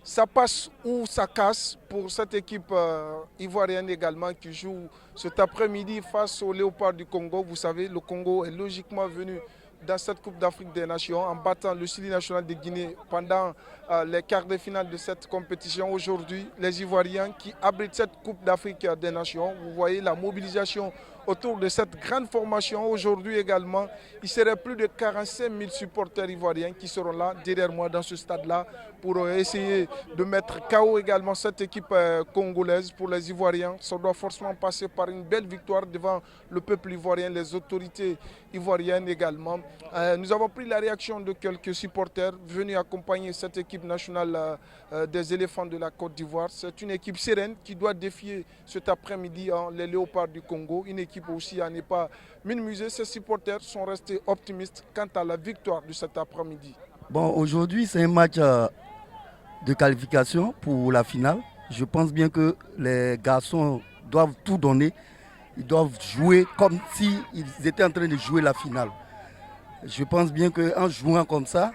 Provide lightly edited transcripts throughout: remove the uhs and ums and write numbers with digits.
Ça passe ou ça casse pour cette équipe ivoirienne également qui joue cet après-midi face au Léopard du Congo. Vous savez, le Congo est logiquement venu dans cette Coupe d'Afrique des Nations en battant le Chili national de Guinée pendant les quarts de finale de cette compétition. Aujourd'hui, les Ivoiriens qui abritent cette Coupe d'Afrique des Nations, vous voyez la mobilisation autour de cette grande formation. Aujourd'hui également, il serait plus de 45 000 supporters ivoiriens qui seront là, derrière moi, dans ce stade-là, pour essayer de mettre KO également cette équipe congolaise. Pour les Ivoiriens, ça doit forcément passer par une belle victoire devant le peuple ivoirien, les autorités ivoiriennes également. Nous avons pris la réaction de quelques supporters venus accompagner cette équipe nationale des éléphants de la Côte d'Ivoire. C'est une équipe sereine qui doit défier cet après-midi les léopards du Congo. Une équipe aussi à ne pas minimiser. Ces supporters sont restés optimistes quant à la victoire de cet après-midi. Bon, aujourd'hui, c'est un match de qualification pour la finale. Je pense bien que les garçons doivent tout donner. Ils doivent jouer comme s'ils étaient en train de jouer la finale. Je pense bien qu'en jouant comme ça,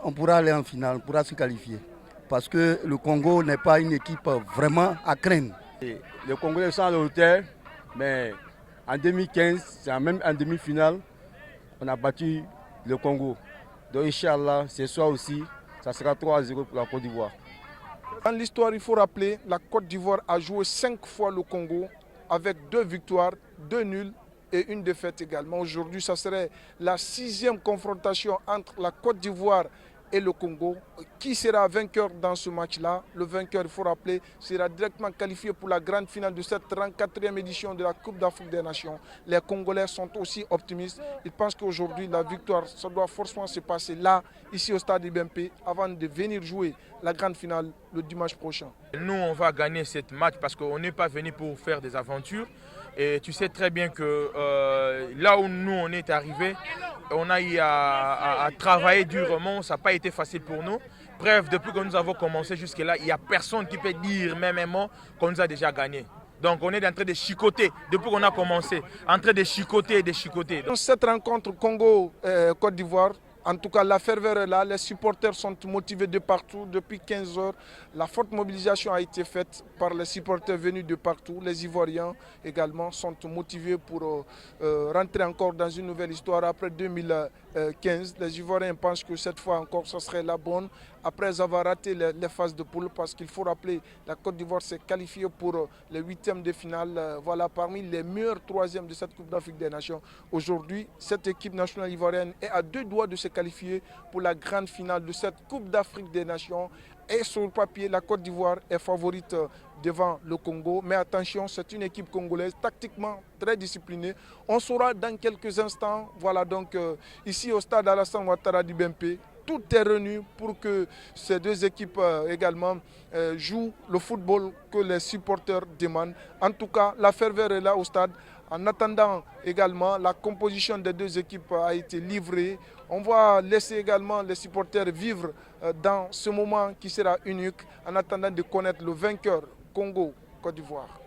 on pourra aller en finale, on pourra se qualifier. Parce que le Congo n'est pas une équipe vraiment à craindre. Les Congolais sont à la hauteur, mais en 2015, même en demi-finale, on a battu le Congo. Donc Inch'Allah, ce soir aussi, ça sera 3-0 pour la Côte d'Ivoire. Dans l'histoire, il faut rappeler, la Côte d'Ivoire a joué 5 fois le Congo avec 2 victoires, 2 nuls et une défaite également. Aujourd'hui, ça serait la 6e confrontation entre la Côte d'Ivoire et le Congo. Qui sera vainqueur dans ce match-là? Le vainqueur, il faut rappeler, sera directement qualifié pour la grande finale de cette 34e édition de la Coupe d'Afrique des Nations. Les Congolais sont aussi optimistes. Ils pensent qu'aujourd'hui, la victoire, ça doit forcément se passer là, ici au stade IBMP, avant de venir jouer la grande finale le dimanche prochain. Nous, on va gagner cette match parce qu'on n'est pas venu pour faire des aventures. Et tu sais très bien que là où nous on est arrivé, on a eu à travailler durement, ça n'a pas été facile pour nous. Bref, depuis que nous avons commencé jusque-là, il n'y a personne qui peut dire même un mot qu'on nous a déjà gagné. Donc on est en train de chicoter, depuis qu'on a commencé, en train de chicoter et de chicoter. Dans cette rencontre Congo-Côte d'Ivoire, en tout cas, la ferveur est là, les supporters sont motivés de partout. Depuis 15 heures, la forte mobilisation a été faite par les supporters venus de partout. Les Ivoiriens également sont motivés pour rentrer encore dans une nouvelle histoire après 2015. Les Ivoiriens pensent que cette fois encore, ce serait la bonne. Après avoir raté les phases de poule, parce qu'il faut rappeler, la Côte d'Ivoire s'est qualifiée pour les 8e de finale. Voilà, parmi les meilleurs 3e de cette Coupe d'Afrique des Nations. Aujourd'hui, cette équipe nationale ivoirienne est à 2 doigts de se qualifier pour la grande finale de cette Coupe d'Afrique des Nations. Et sur le papier, la Côte d'Ivoire est favorite devant le Congo. Mais attention, c'est une équipe congolaise tactiquement très disciplinée. On saura dans quelques instants. Voilà donc ici au stade Alassane Ouattara d'IBMP. Tout est revenu pour que ces deux équipes également jouent le football que les supporters demandent. En tout cas, la ferveur est là au stade. En attendant également, la composition des deux équipes a été livrée. On va laisser également les supporters vivre dans ce moment qui sera unique en attendant de connaître le vainqueur Congo-Côte d'Ivoire.